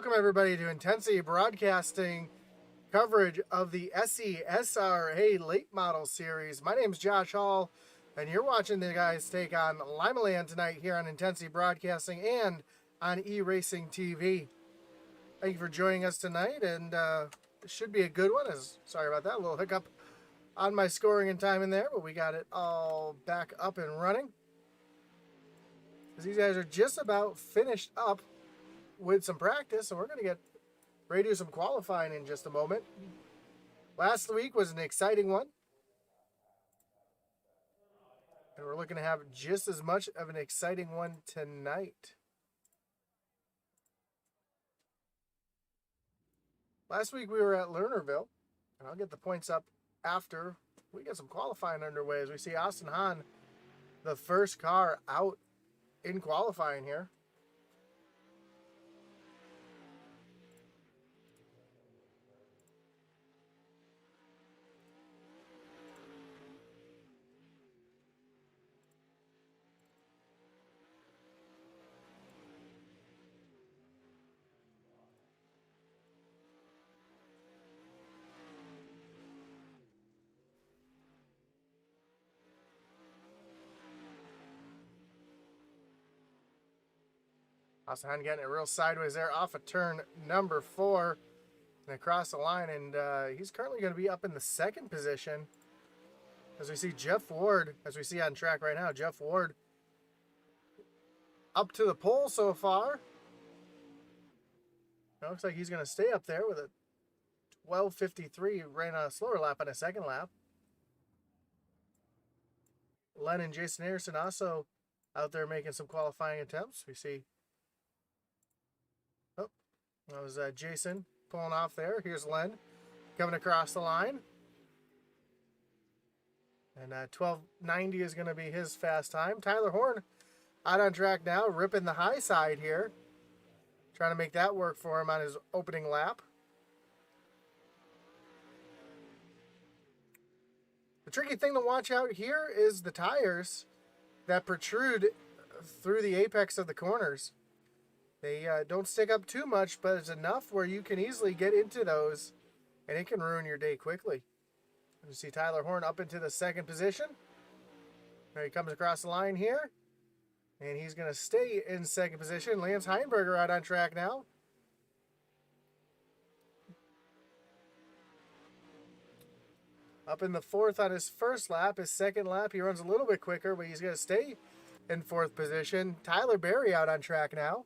Welcome everybody to Intensity Broadcasting coverage of the SESRA Late Model Series. My name is Josh Hall, and you're watching the guys take on Limaland tonight here on Intensity Broadcasting and on eRacing TV. Thank you for joining us tonight, and it should be a good one. Sorry about that, a little hiccup on my scoring and timing there, but we got it all back up and running. These guys are just about finished up with some practice, and we're going to get ready to do some qualifying in just a moment. Last week was an exciting one, and we're looking to have just as much of an exciting one tonight. Last week we were at Lernerville, and I'll get the points up after we get some qualifying underway as we see Austin Hahn, the first car out in qualifying here. Austin Hahn getting it real sideways there off of turn number 4 and across the line, and he's currently going to be up in the second position as we see Jeff Ward, as we see on track right now, Jeff Ward up to the pole so far. It looks like he's going to stay up there with a 12:53, ran a slower lap on a second lap. Len and Jason Anderson also out there making some qualifying attempts. We see, oh, that was Jason pulling off there. Here's Len coming across the line. And 12:90 is going to be his fast time. Tyler Horn out on track now, ripping the high side here. Trying to make that work for him on his opening lap. The tricky thing to watch out here is the tires that protrude through the apex of the corners. They don't stick up too much, but it's enough where you can easily get into those, and it can ruin your day quickly. You see Tyler Horn up into the second position. There he comes across the line here, and he's going to stay in second position. Lance Heinberger out on track now. Up in the fourth on his first lap. His second lap, he runs a little bit quicker, but he's going to stay in fourth position. Tyler Berry out on track now.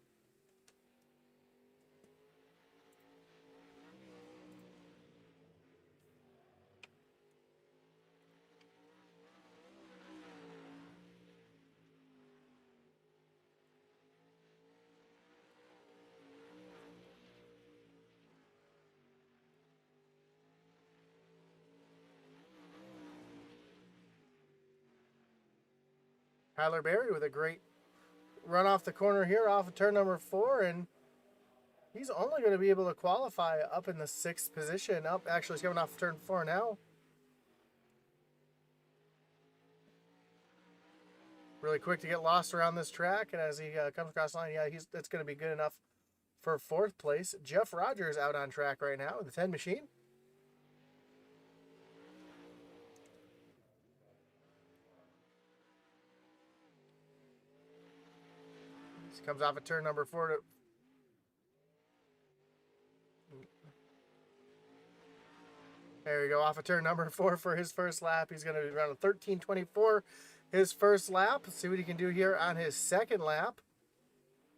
Tyler Berry with a great run off the corner here off of turn number 4, and he's only going to be able to qualify up in the 6th position. Actually, he's coming off of turn 4 now. Really quick to get lost around this track, and as he comes across the line, yeah, that's going to be good enough for 4th place. Jeff Rogers out on track right now with the 10 machine. Comes off at turn number 4 there we go, off of turn number 4 for his first lap. He's going to be around 13:24 his first lap. Let's see what he can do here on his second lap.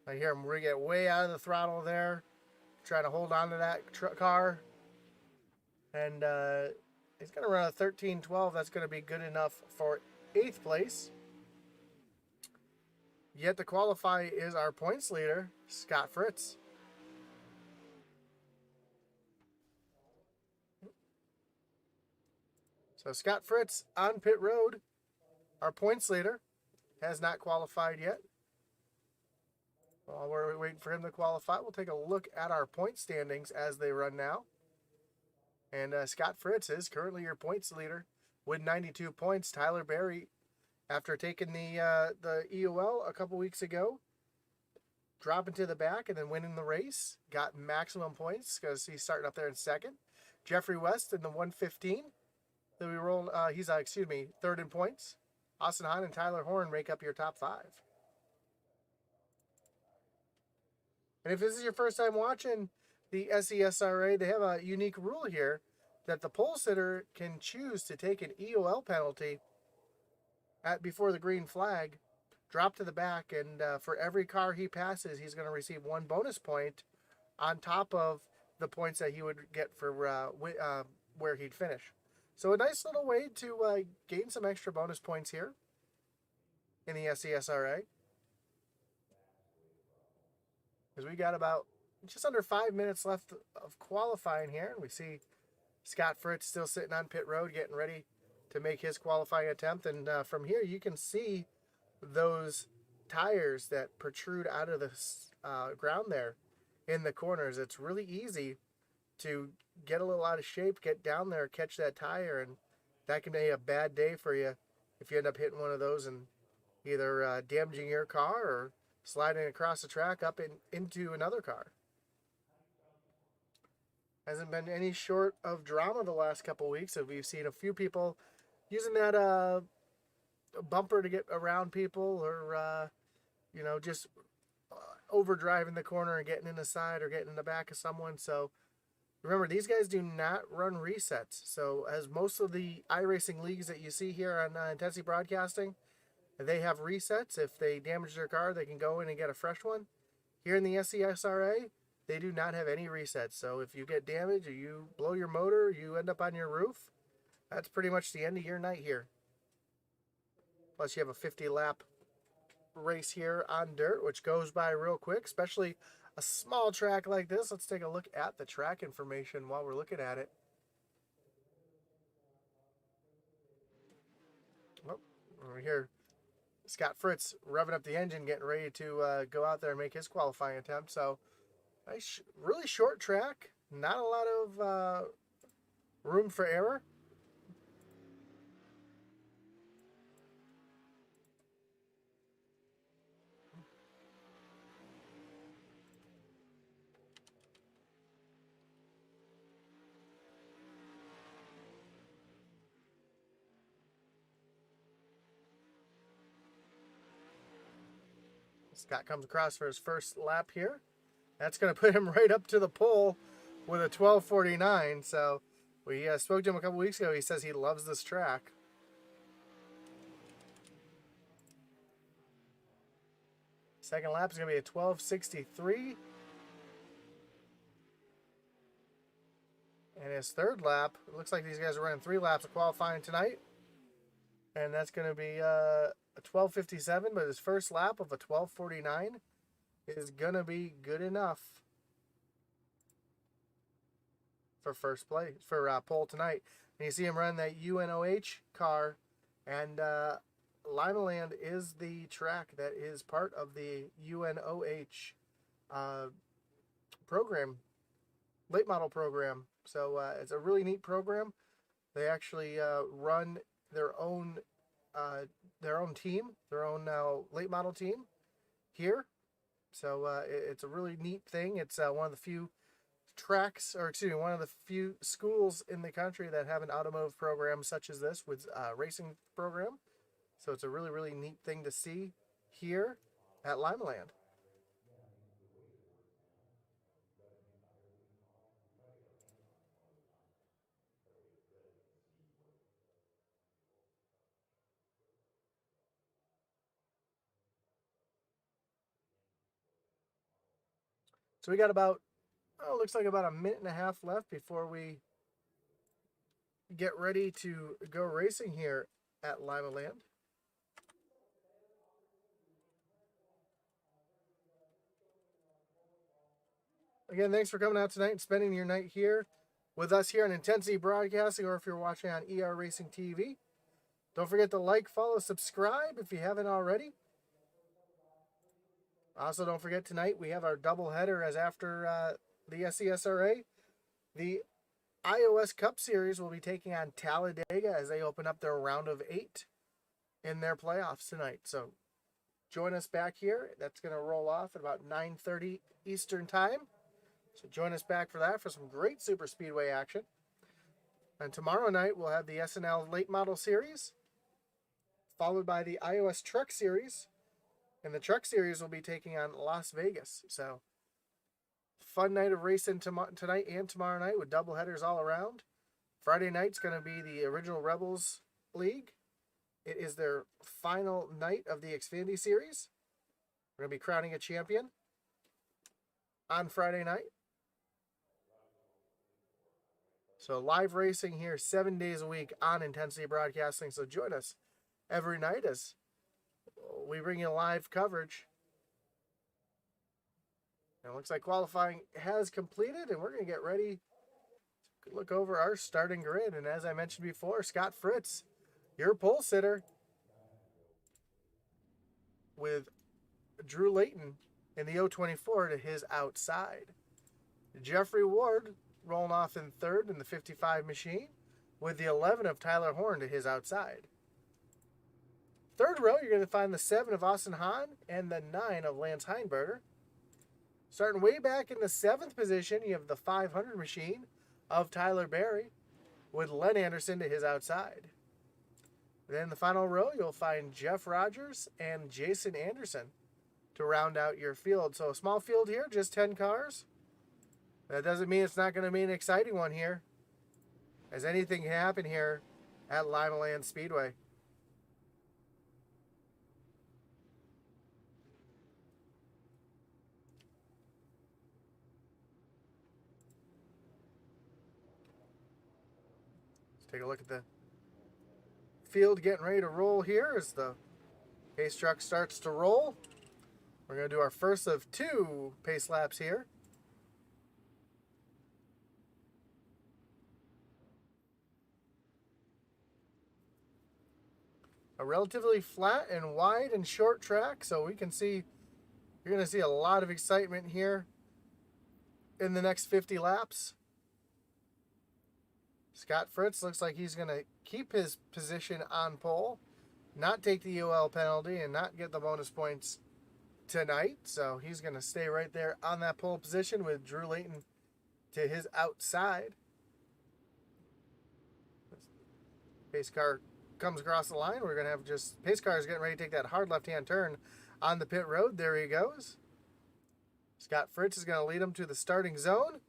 I hear him get way out of the throttle there, trying to hold on to that car. And he's going to run a 13:12. That's going to be good enough for 8th place. Yet to qualify is our points leader, Scott Fritz. So Scott Fritz on pit road, our points leader, has not qualified yet. While we're waiting for him to qualify, we'll take a look at our point standings as they run now. And Scott Fritz is currently your points leader with 92 points. Tyler Berry, after taking the EOL a couple weeks ago, dropping to the back and then winning the race. Got maximum points because he's starting up there in second. Jeffrey West in the 115. Then we roll. He's third in points. Austin Hahn and Tyler Horn make up your top 5. And if this is your first time watching the SESRA, they have a unique rule here that the pole sitter can choose to take an EOL penalty before the green flag, drop to the back, and for every car he passes, he's going to receive 1 bonus point on top of the points that he would get for where he'd finish. So a nice little way to gain some extra bonus points here in the SESRA. Because we got about just under 5 minutes left of qualifying here. And we see Scott Fritz still sitting on pit road getting ready to make his qualifying attempt. And from here you can see those tires that protrude out of the ground there in the corners. It's really easy to get a little out of shape, get down there, catch that tire, and that can be a bad day for you if you end up hitting one of those and either damaging your car or sliding across the track up into another car. Hasn't been any short of drama the last couple weeks. So we've seen a few people using that bumper to get around people, or just overdriving the corner and getting in the side or getting in the back of someone. So remember, these guys do not run resets. So as most of the iRacing leagues that you see here on Intensity Broadcasting, they have resets. If they damage their car, they can go in and get a fresh one. Here in the SESRA, they do not have any resets. So if you get damaged or you blow your motor, you end up on your roof, that's pretty much the end of your night here. Plus you have a 50-lap race here on dirt, which goes by real quick, especially a small track like this. Let's take a look at the track information while we're looking at it. Oh, over here, Scott Fritz revving up the engine, getting ready to go out there and make his qualifying attempt. So, nice, really short track. Not a lot of room for error. Scott comes across for his first lap here. That's going to put him right up to the pole with a 12:49. So we spoke to him a couple weeks ago. He says he loves this track. Second lap is going to be a 12:63. And his third lap, it looks like these guys are running 3 laps of qualifying tonight. And that's going to be a 12:57, but his first lap of a 12:49 is going to be good enough for first place, for pole tonight. And you see him run that UNOH car, and Limaland is the track that is part of the UNOH program, late model program. So it's a really neat program. They actually run their own team, their own late model team here. So it's a really neat thing. It's one of the few tracks, or excuse me, one of the few schools in the country that have an automotive program such as this with a racing program. So it's a really, really neat thing to see here at Limaland. So we got about, looks like about a minute and a half left before we get ready to go racing here at Limaland. Again, thanks for coming out tonight and spending your night here with us here on Intensity Broadcasting, or if you're watching on ER Racing TV. Don't forget to like, follow, subscribe if you haven't already. Also, don't forget tonight we have our doubleheader as after the SESRA. The iOS Cup Series will be taking on Talladega as they open up their round of 8 in their playoffs tonight. So join us back here. That's going to roll off at about 9:30 Eastern Time. So join us back for that, for some great super speedway action. And tomorrow night we'll have the SNL Late Model Series, followed by the iOS Truck Series. And the Truck Series will be taking on Las Vegas. So fun night of racing tonight and tomorrow night with double headers all around. Friday night's going to be the Original Rebels League. It is their final night of the Xfinity Series. We're going to be crowning a champion on Friday night. So live racing here 7 days a week on Intensity Broadcasting. So join us every night as we bring you live coverage. And it looks like qualifying has completed, and we're going to get ready to look over our starting grid. And as I mentioned before, Scott Fritz, your pole sitter, with Drew Layton in the 024 to his outside. Jeffrey Ward rolling off in third in the 55 machine, with the 11 of Tyler Horn to his outside. Third row, you're going to find the 7 of Austin Hahn and the 9 of Lance Heinberger. Starting way back in the 7th position, you have the 500 machine of Tyler Berry, with Len Anderson to his outside. Then in the final row, you'll find Jeff Rogers and Jason Anderson to round out your field. So a small field here, just 10 cars. That doesn't mean it's not going to be an exciting one here, as anything can happen here at Limaland Speedway. Let's take a look at the field getting ready to roll here as the pace truck starts to roll. We're going to do our first of 2 pace laps here. A relatively flat and wide and short track, so we can see, you're going to see a lot of excitement here in the next 50 laps. Scott Fritz looks like he's going to keep his position on pole, not take the UL penalty, and not get the bonus points tonight. So he's going to stay right there on that pole position with Drew Layton to his outside. Pace car comes across the line. We're going to have just, pace car is getting ready to take that hard left-hand turn on the pit road. There he goes. Scott Fritz is going to lead him to the starting zone.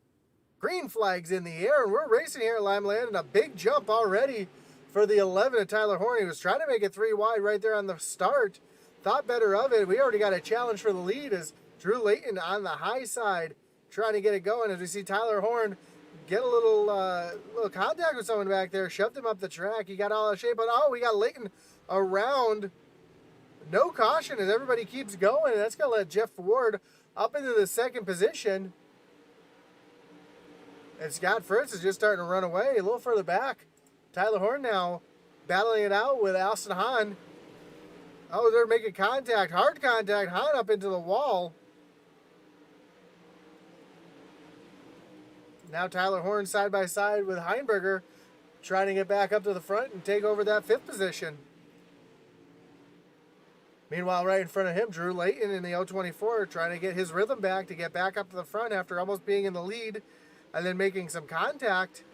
Green flag's in the air, and we're racing here at Limaland, and a big jump already for the 11 of Tyler Horn. He was trying to make it 3 wide right there on the start. Thought better of it. We already got a challenge for the lead as Drew Layton on the high side trying to get it going, as we see Tyler Horn get a little contact with someone back there, shoved him up the track. He got all out of shape, but oh, we got Layton around. No caution as everybody keeps going, and that's going to let Jeff Ward up into the 2nd position. And Scott Fritz is just starting to run away a little further back. Tyler Horn now battling it out with Austin Hahn. Oh, they're making contact, hard contact. Hahn up into the wall. Now Tyler Horn side by side with Heinberger, trying to get back up to the front and take over that 5th position. Meanwhile, right in front of him, Drew Layton in the 024 trying to get his rhythm back to get back up to the front after almost being in the lead and then making some contact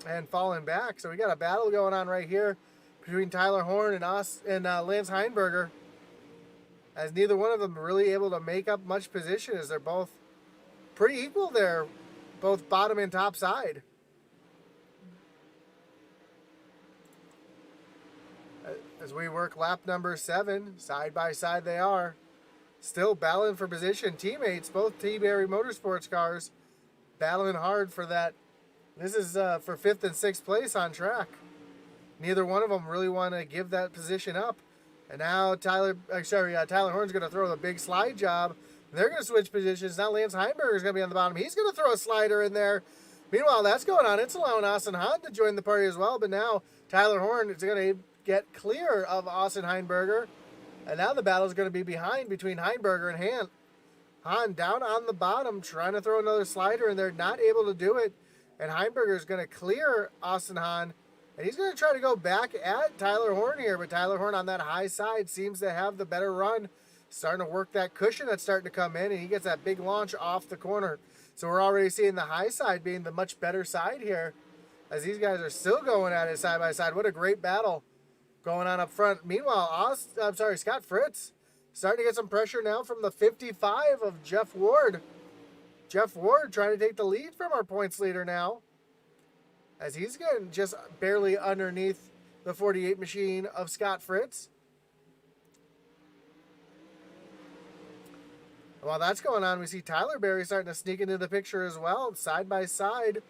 and falling back. So we got a battle going on right here between Tyler Horn and Lance Heinberger, as neither one of them really able to make up much position, as they're both pretty equal there, both bottom and top side. As we work lap number 7, side by side they are. Still battling for position. Teammates, both T-Berry Motorsports cars, battling hard for that. This is for 5th and 6th place on track. Neither one of them really want to give that position up. And now Tyler Horn's going to throw the big slide job. They're going to switch positions. Now Lance Heinberger is going to be on the bottom. He's going to throw a slider in there. Meanwhile, that's going on. It's allowing Austin Hahn to join the party as well. But now Tyler Horn is going to get clear of Austin Heinberger. And now the battle is going to be between Heinberger and Hahn. Hahn down on the bottom, trying to throw another slider, and they're not able to do it. And Heinberger is going to clear Austin Hahn And he's going to try to go back at Tyler Horn here, but Tyler Horn on that high side seems to have the better run. Starting to work that cushion that's starting to come in, and he gets that big launch off the corner. So we're already seeing the high side being the much better side here, as these guys are still going at it side by side. What a great battle going on up front. Meanwhile, Scott Fritz starting to get some pressure now from the 55 of Jeff Ward. Jeff Ward trying to take the lead from our points leader now, as he's getting just barely underneath the 48 machine of Scott Fritz. While that's going on, we see Tyler Berry starting to sneak into the picture as well, side by side.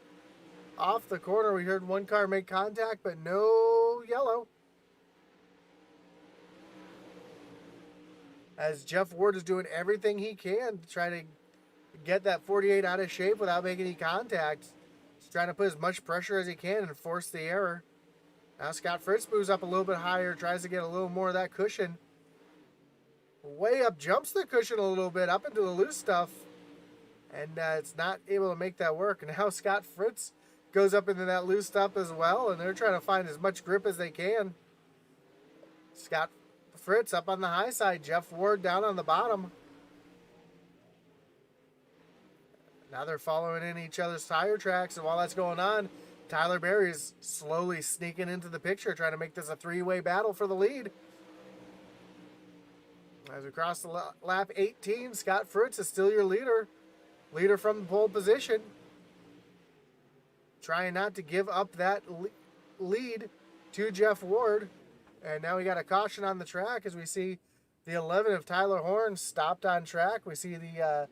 Off the corner, we heard one car make contact, but no yellow. As Jeff Ward is doing everything he can to try to get that 48 out of shape without making any contact. He's trying to put as much pressure as he can and force the error. Now Scott Fritz moves up a little bit higher, tries to get a little more of that cushion. Way up, jumps the cushion a little bit up into the loose stuff, and it's not able to make that work. Now Scott Fritz goes up into that loose stuff as well, and they're trying to find as much grip as they can. Scott Fritz up on the high side, Jeff Ward down on the bottom. Now they're following in each other's tire tracks, and while that's going on, Tyler Berry is slowly sneaking into the picture, trying to make this a three-way battle for the lead. As we cross the lap 18, Scott Fritz is still your leader. Leader from the pole position. Trying not to give up that lead to Jeff Ward. And now we got a caution on the track as we see the 11 of Tyler Horn stopped on track. We see the,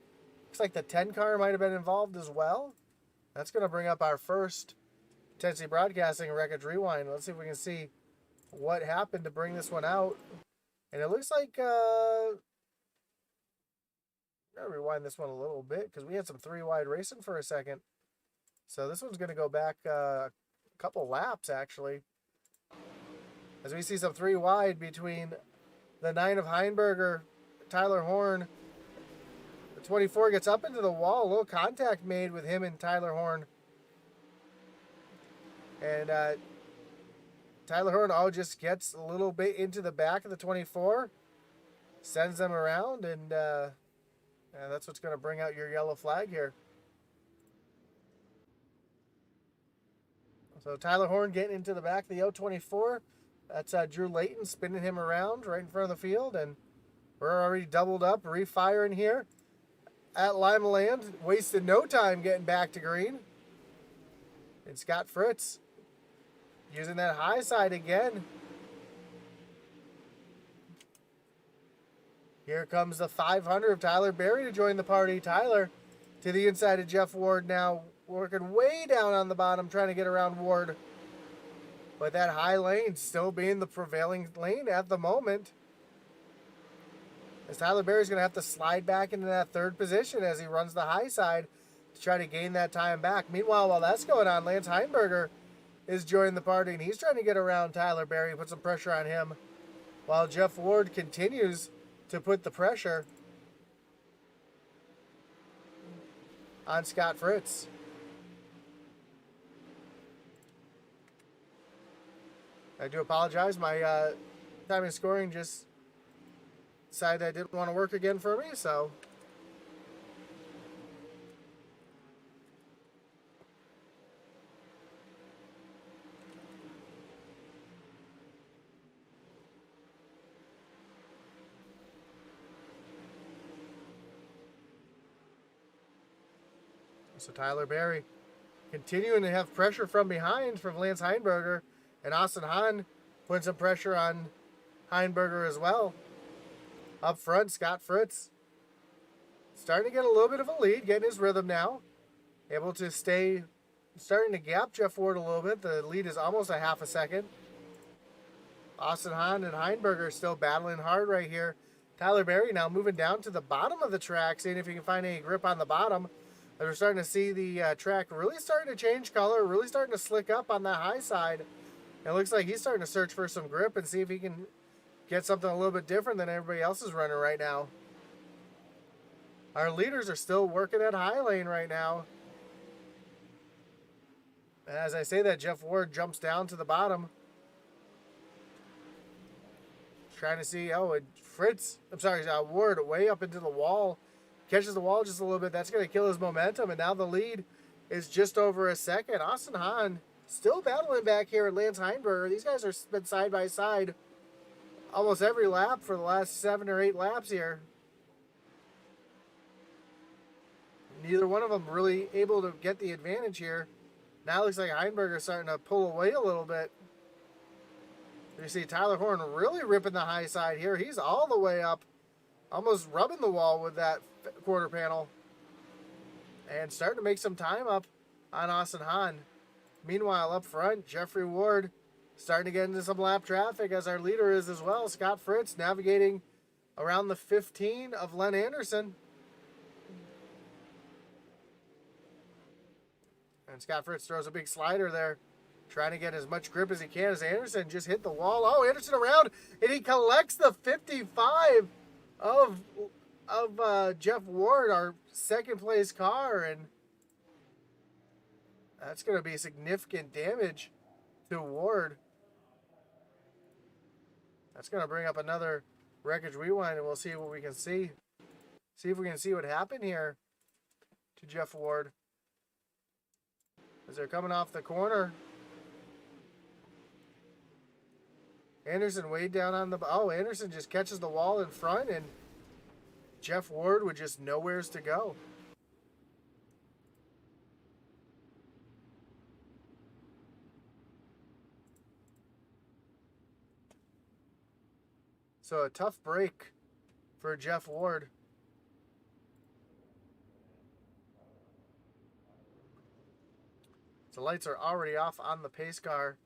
looks like the 10 car might have been involved as well. That's going to bring up our first Tennessee Broadcasting Wreckage Rewind. Let's see if we can see what happened to bring this one out. And it looks like, I'm going to rewind this one a little bit because we had some three-wide racing for a second. So this one's going to go back a couple laps, actually. As we see some three-wide between the 9 of Heinberger, Tyler Horn. The 24 gets up into the wall. A little contact made with him and Tyler Horn. And Tyler Horn just gets a little bit into the back of the 24, sends them around, and that's what's going to bring out your yellow flag here. So Tyler Horn getting into the back of the 024. That's Drew Layton spinning him around right in front of the field, and we're already doubled up, refiring here at Limaland. Wasted no time getting back to green. And Scott Fritz using that high side again. Here comes the 500 of Tyler Berry to join the party. Tyler to the inside of Jeff Ward now, working way down on the bottom, trying to get around Ward. But that high lane still being the prevailing lane at the moment. As Tyler Berry's going to have to slide back into that third position as he runs the high side to try to gain that time back. Meanwhile, while that's going on, Lance Heinberger is joining the party, and he's trying to get around Tyler Berry, put some pressure on him, while Jeff Ward continues to put the pressure on Scott Fritz. I do apologize. My timing scoring just decided that didn't want to work again for me, so Tyler Berry continuing to have pressure from behind from Lance Heinberger, and Austin Hahn putting some pressure on Heinberger as well. Up front, Scott Fritz starting to get a little bit of a lead, getting his rhythm now. Able to stay, starting to gap Jeff Ward a little bit. The lead is almost a half a second. Austin Hahn and Heinberger still battling hard right here. Tyler Berry now moving down to the bottom of the track, seeing if he can find any grip on the bottom. As we're starting to see the track really starting to change color, really starting to slick up on that high side. It looks like he's starting to search for some grip and see if he can get something a little bit different than everybody else is running right now. Our leaders are still working at high lane right now. As I say that, Jeff Ward jumps down to the bottom. Trying to see, Fritz, Ward way up into the wall. Catches the wall just a little bit. That's going to kill his momentum. And now the lead is just over a second. Austin Hahn still battling back here at Lance Heinberger. These guys are been side by side almost every lap for the last 7 or 8 laps here. Neither one of them really able to get the advantage here. Now it looks like Heinberger's starting to pull away a little bit. You see Tyler Horn really ripping the high side here. He's all the way up, almost rubbing the wall with that quarter panel. And starting to make some time up on Austin Hahn. Meanwhile, up front, Jeffrey Ward starting to get into some lap traffic, as our leader is as well. Scott Fritz navigating around the 15 of Len Anderson. And Scott Fritz throws a big slider there, trying to get as much grip as he can as Anderson just hit the wall. Oh, Anderson around, and he collects the 55 of Jeff Ward, our second place car, and that's going to be significant damage to Ward. That's going to bring up another Wreckage Rewind, and we'll see what we can see. See if we can see what happened here to Jeff Ward as they're coming off the corner. Anderson way down on the... Oh, Anderson just catches the wall in front, and Jeff Ward with just nowheres to go. So a tough break for Jeff Ward. The lights are already off on the pace car.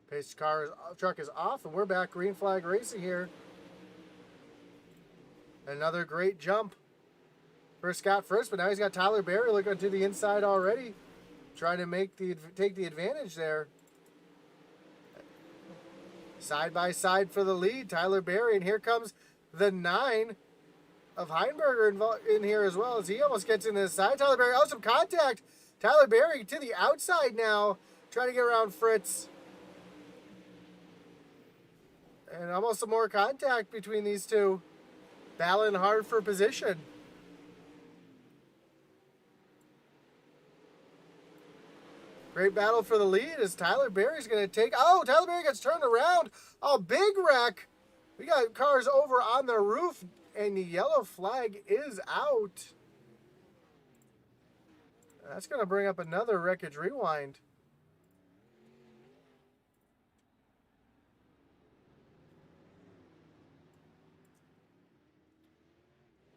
Pace truck is off, and we're back green flag racing here. Another great jump for Scott Fritz, but now he's got Tyler Berry looking to the inside already, trying to take the advantage there. Side by side for the lead, Tyler Berry, and here comes the 9 of Heinberger in here as well, as he almost gets into the side. Tyler Berry, oh, some contact. Tyler Berry to the outside now, trying to get around Fritz. And almost some more contact between these two, battling hard for position. Great battle for the lead as Tyler Berry's going to take... Oh, Tyler Berry gets turned around. Oh, big wreck. We got cars over on the roof, and the yellow flag is out. That's going to bring up another Wreckage Rewind.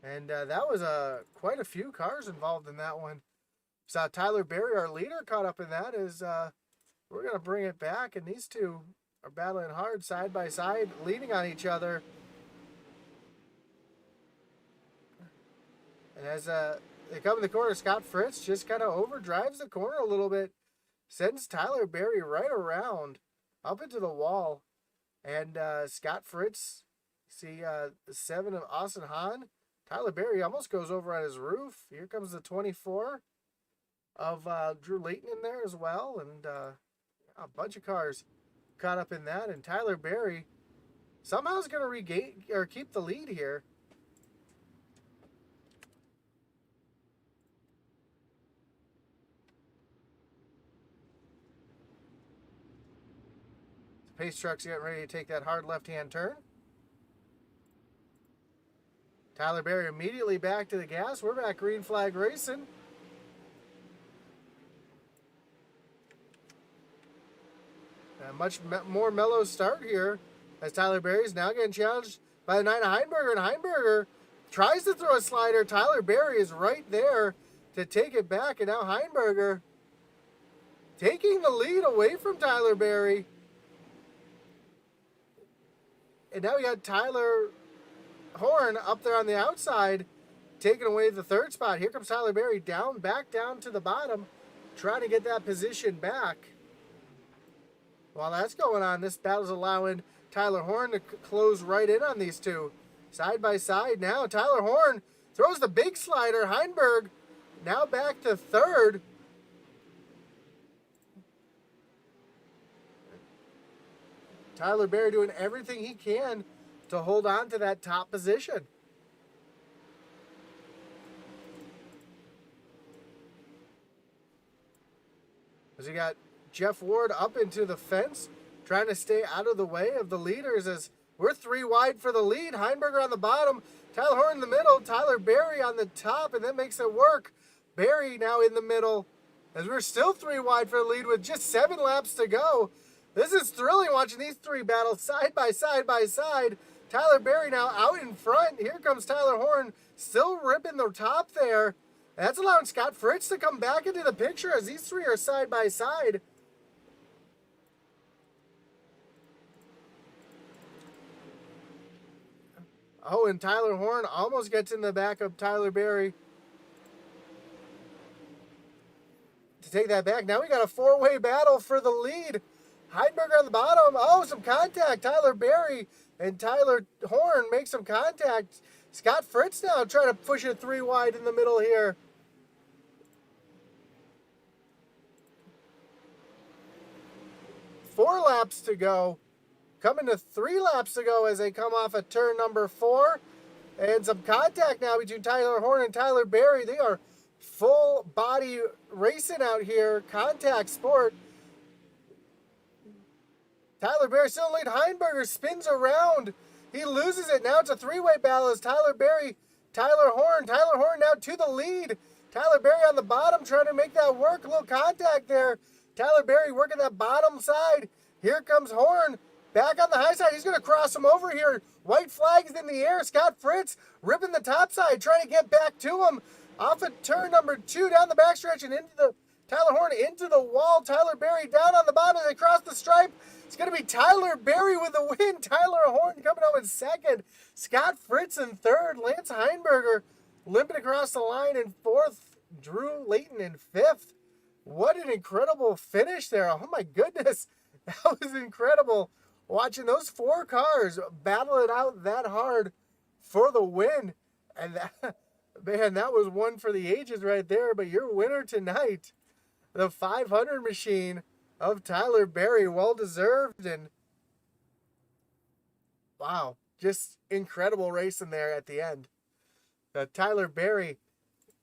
And that was quite a few cars involved in that one. Saw Tyler Berry, our leader, caught up in that. We're going to bring it back, and these two are battling hard side by side, leaning on each other. And as they come in the corner, Scott Fritz just kind of overdrives the corner a little bit, sends Tyler Berry right around up into the wall. And Scott Fritz, see the 7 of Austin Hahn. Tyler Berry almost goes over on his roof. Here comes the 24 of Drew Layton in there as well, and a bunch of cars caught up in that. And Tyler Berry somehow is going to regain or keep the lead here. The pace truck's getting ready to take that hard left-hand turn. Tyler Berry immediately back to the gas. We're back green flag racing. A much more mellow start here as Tyler Berry's now getting challenged by the 9 of Heinberger, and Heinberger tries to throw a slider. Tyler Berry is right there to take it back, and now Heinberger taking the lead away from Tyler Berry. And now we got Tyler Horn up there on the outside, taking away the 3rd spot. Here comes Tyler Berry back down to the bottom, trying to get that position back. While that's going on, this battle's allowing Tyler Horn to close right in on these two. Side by side now, Tyler Horn throws the big slider. Heinberg now back to third. Tyler Berry doing everything he can to hold on to that top position. As you got Jeff Ward up into the fence, trying to stay out of the way of the leaders as we're 3 wide for the lead. Heinberger on the bottom, Tyler Horn in the middle, Tyler Berry on the top, and that makes it work. Berry now in the middle as we're still 3 wide for the lead with just 7 laps to go. This is thrilling watching these 3 battles side by side by side. Tyler Berry now out in front. Here comes Tyler Horn still ripping the top there. That's allowing Scott Fritz to come back into the picture as these 3 are side by side. Oh, and Tyler Horn almost gets in the back of Tyler Berry to take that back. Now we got a 4-way battle for the lead. Heinberger on the bottom. Oh, some contact. Tyler Berry and Tyler Horn make some contact. Scott Fritz now trying to push it 3 wide in the middle here. Four laps to go. Coming to 3 laps to go as they come off of turn number 4. And some contact now between Tyler Horn and Tyler Berry. They are full body racing out here. Contact sport. Tyler Berry still in lead. Heinberger spins around. He loses it. Now it's a 3-way battle as Tyler Berry, Tyler Horn. Tyler Horn now to the lead. Tyler Berry on the bottom trying to make that work. A little contact there. Tyler Berry working that bottom side. Here comes Horn. Back on the high side. He's going to cross him over here. White flags in the air. Scott Fritz ripping the top side, trying to get back to him. Off of turn number 2 down the backstretch and into the Tyler Horn into the wall. Tyler Berry down on the bottom as they cross the stripe. It's going to be Tyler Berry with the win. Tyler Horn coming out in second. Scott Fritz in third. Lance Heinberger limping across the line in fourth. Drew Layton in fifth. What an incredible finish there. Oh my goodness. That was incredible. Watching those 4 cars battle it out that hard for the win. And that, man, that was one for the ages right there. But your winner tonight, the 500 machine of Tyler Berry, well deserved. And wow, just incredible racing there at the end. Tyler Berry,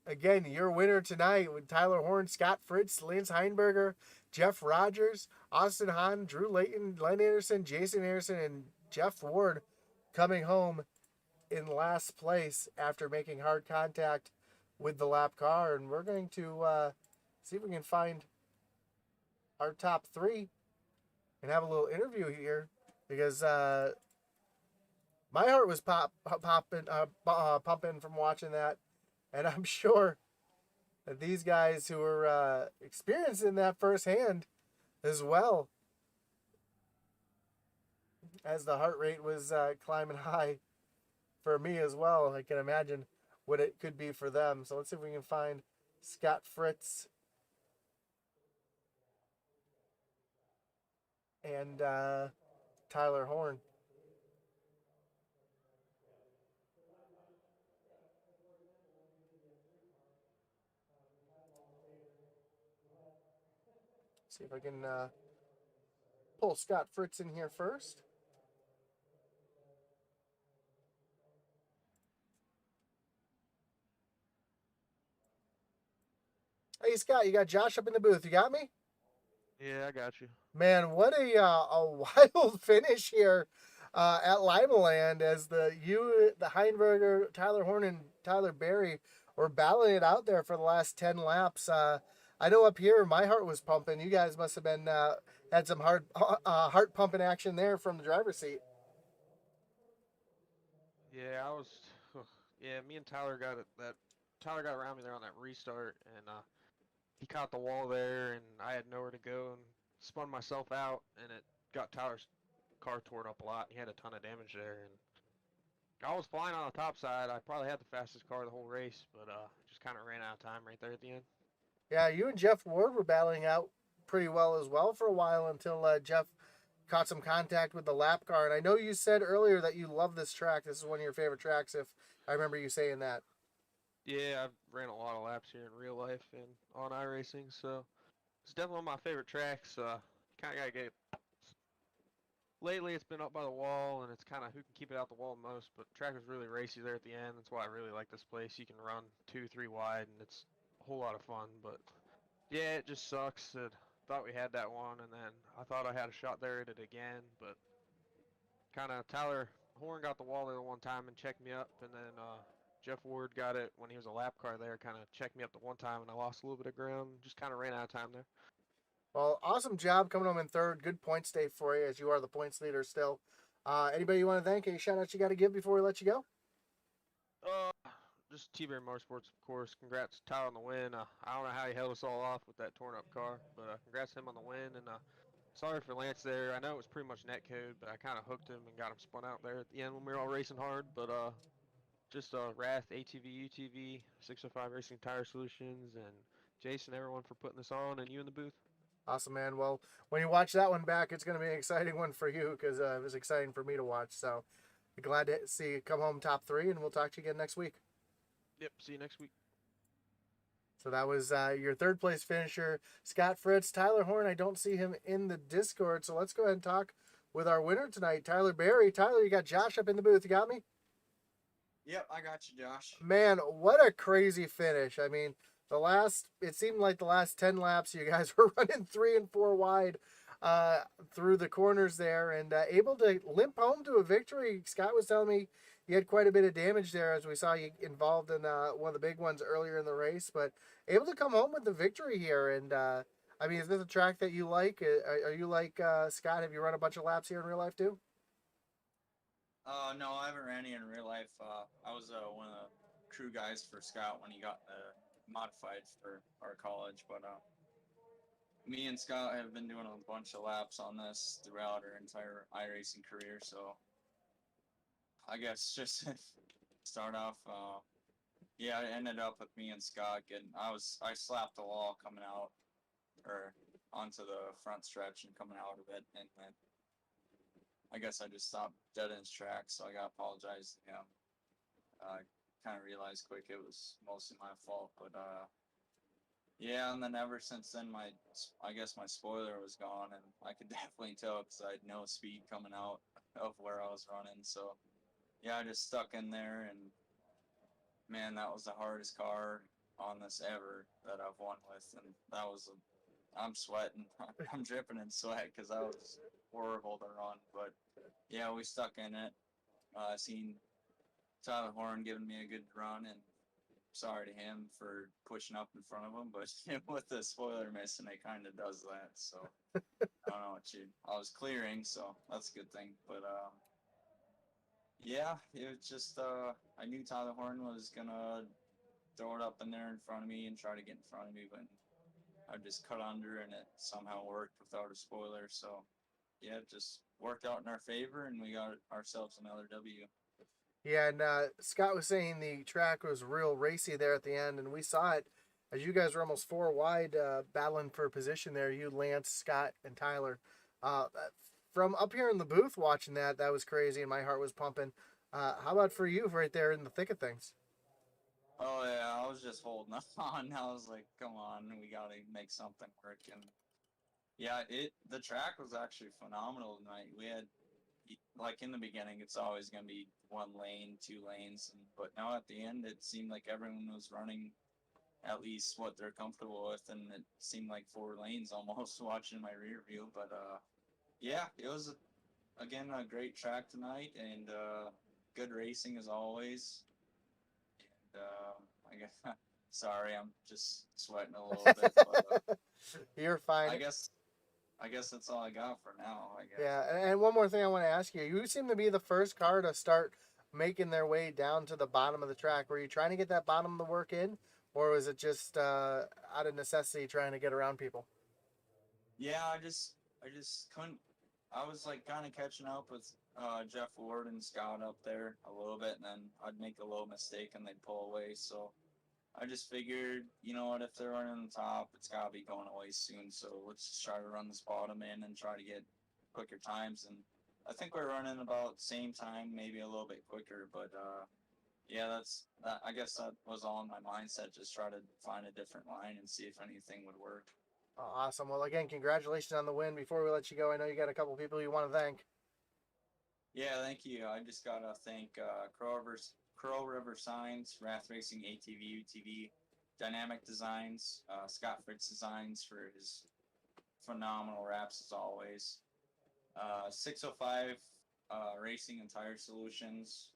again, your winner tonight with Tyler Horn, Scott Fritz, Lance Heinberger, Jeff Rogers, Austin Hahn, Drew Layton, Glenn Anderson, Jason Anderson, and Jeff Ward coming home in last place after making hard contact with the lap car. And we're going to see if we can find our top 3 and have a little interview here because my heart was pumping from watching that. And I'm sure that these guys who were experiencing that firsthand as well, as the heart rate was climbing high for me as well. I can imagine what it could be for them. So let's see if we can find Scott Fritz and Tyler Horn. See if I can pull Scott Fritz in here first. Hey, Scott, you got Josh up in the booth. You got me? Yeah, I got you. Man, what a wild finish here at Limaland as the Heinberger, Tyler Horn, and Tyler Berry were battling it out there for the last 10 laps. I know up here my heart was pumping. You guys must have been had some heart pumping action there from the driver's seat. Yeah, I was. Yeah, me and Tyler got it. Tyler got around me there on that restart, and he caught the wall there, and I had nowhere to go, and spun myself out, and it got Tyler's car torn up a lot. He had a ton of damage there, and I was flying on the top side. I probably had the fastest car the whole race, but just kind of ran out of time right there at the end. Yeah, you and Jeff Ward were battling out pretty well as well for a while until Jeff caught some contact with the lap car. And I know you said earlier that you love this track. This is one of your favorite tracks, if I remember you saying that. Yeah, I've ran a lot of laps here in real life and on iRacing, so it's definitely one of my favorite tracks. Kind of gotta get. Lately, it's been up by the wall, and it's kind of who can keep it out the wall most. But the track was really racy there at the end. That's why I really like this place. You can run 2, 3 wide, and it's a whole lot of fun. But yeah, it just sucks that thought we had that one, and then I thought I had a shot there at it again, but kind of Tyler Horn got the wall there the one time and checked me up, and then Jeff Ward got it when he was a lap car there, kind of checked me up the one time, and I lost a little bit of ground. Just kind of ran out of time there. Well, awesome job coming home in third. Good points day for you, as you are the points leader still. Anybody you want to thank? Any shout outs you got to give before we let you go? Uh, just T-Bear Motorsports, of course. Congrats to Tyler on the win. I don't know how he held us all off with that torn up car, but congrats to him on the win. And sorry for Lance there. I know it was pretty much net code, but I kind of hooked him and got him spun out there at the end when we were all racing hard. But just Wrath, ATV, UTV, 605 Racing Tire Solutions, and Jason, everyone for putting this on, and you in the booth. Awesome, man. Well, when you watch that one back, it's going to be an exciting one for you because it was exciting for me to watch. So glad to see you come home top three, and we'll talk to you again next week. Yep, see you next week. So that was your third place finisher, Scott Fritz. Tyler Horn, I don't see him in the Discord. So let's go ahead and talk with our winner tonight, Tyler Berry. Tyler, you got Josh up in the booth. You got me? Yep, I got you, Josh. Man, what a crazy finish. I mean, it seemed like the last 10 laps, you guys were running 3 and 4 wide through the corners there and able to limp home to a victory. Scott was telling me you had quite a bit of damage there as we saw you involved in one of the big ones earlier in the race, but able to come home with the victory here. And I mean, is this a track that you like? Are you like Scott? Have you run a bunch of laps here in real life too? No, I haven't ran any in real life. I was one of the crew guys for Scott when he got modified for our college, but me and Scott have been doing a bunch of laps on this throughout our entire iRacing career, so I guess just start off, yeah, it ended up with me and Scott I slapped the wall coming out, or onto the front stretch and coming out of it, and then I guess I just stopped dead in his tracks, so I gotta apologize to him. I kind of realized quick it was mostly my fault, but yeah, and then ever since then, I guess my spoiler was gone, and I could definitely tell because I had no speed coming out of where I was running. So yeah, I just stuck in there, and man, that was the hardest car on this ever that I've won with, and I'm sweating, I'm dripping in sweat because that was horrible to run. But yeah, we stuck in it. Seen Tyler Horn giving me a good run, and sorry to him for pushing up in front of him, but with the spoiler missing, it kind of does that. So I don't know I was clearing, so that's a good thing. But yeah, it was just I knew Tyler Horn was gonna throw it up in there in front of me and try to get in front of me, but I just cut under, and it somehow worked without a spoiler. So yeah, it just worked out in our favor, and we got ourselves another W. Yeah, and Scott was saying the track was real racy there at the end, and we saw it as you guys were almost 4 wide battling for position there. You, Lance, Scott, and Tyler. From up here in the booth watching that was crazy, and my heart was pumping. How about for you right there in the thick of things? Oh yeah, I was just holding on. I was like, come on, we gotta make something work. And yeah, the track was actually phenomenal tonight. We had, like, in the beginning, it's always gonna be 1 lane, 2 lanes, but now at the end, it seemed like everyone was running at least what they're comfortable with, and it seemed like 4 lanes almost watching my rear view. But yeah, it was again a great track tonight, and good racing as always. And I guess sorry, I'm just sweating a little bit. But, You're fine. I guess that's all I got for now. I guess. Yeah, and one more thing I want to ask you. You seem to be the first car to start making their way down to the bottom of the track. Were you trying to get that bottom of the work in, or was it just out of necessity trying to get around people? Yeah, I just couldn't. I was like kind of catching up with Jeff Ward and Scott up there a little bit, and then I'd make a little mistake and they'd pull away. So I just figured, you know what, if they're running on the top, it's gotta be going away soon. So let's just try to run this bottom in and try to get quicker times, and I think we're running about same time, maybe a little bit quicker. But yeah, that. I guess that was all in my mindset. Just try to find a different line and see if anything would work. Awesome. Well, again, congratulations on the win. Before we let you go, I know you got a couple people you want to thank. Yeah, thank you. I just gotta thank Crow River Signs, Wrath Racing, ATV, UTV, Dynamic Designs, Scott Fritz Designs for his phenomenal wraps as always. 605 Racing and Tire Solutions.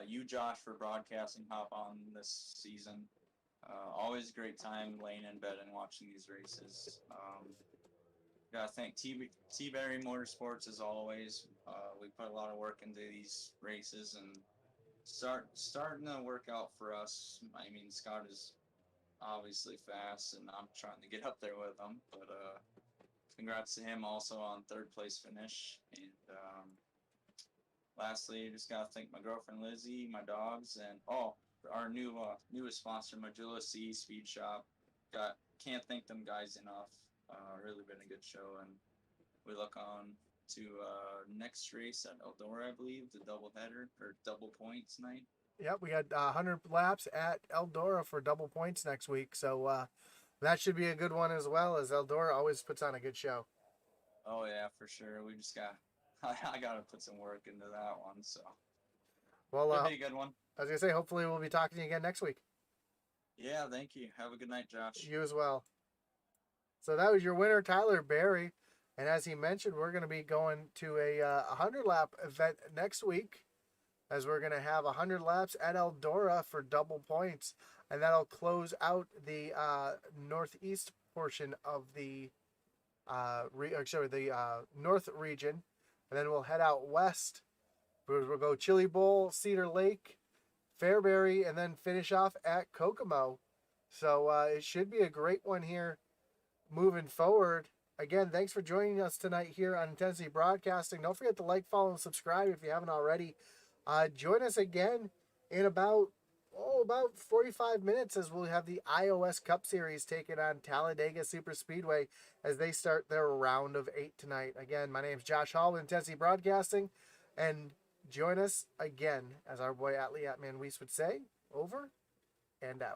You, Josh, for broadcasting Hop On this season. Always a great time laying in bed and watching these races. Gotta thank T-Berry Motorsports as always. We put a lot of work into these races and starting to work out for us. I mean, Scott is obviously fast, and I'm trying to get up there with him. But congrats to him also on third place finish. And lastly, just gotta thank my girlfriend Lizzie, my dogs, and our newest sponsor, Majula C Speed Shop. Can't thank them guys enough. Really been a good show, and we look on to next race at Eldora, I believe, the double header or double points night. Yep, we got 100 laps at Eldora for double points next week, so that should be a good one as well, as Eldora always puts on a good show. Oh yeah, for sure. We just I gotta put some work into that one, so Well, it'll be a good one. I was gonna say, hopefully we'll be talking to you again next week. Yeah, thank you. Have a good night, Josh. You as well. So that was your winner, Tyler Barry. And as he mentioned, we're going to be going to a 100-lap event next week, as we're going to have 100 laps at Eldora for double points. And that'll close out the northeast portion of the north region. And then we'll head out west. We'll go Chili Bowl, Cedar Lake, Fairbury, and then finish off at Kokomo. So it should be a great one here moving forward. Again, thanks for joining us tonight here on Intensity Broadcasting. Don't forget to like, follow, and subscribe if you haven't already. Join us again in about 45 minutes, as we'll have the iOS Cup Series taking on Talladega Super Speedway as they start their round of 8 tonight. Again, my name is Josh Hall with Intensity Broadcasting, and join us again, as our boy Atlee Atman Weiss would say, over and out.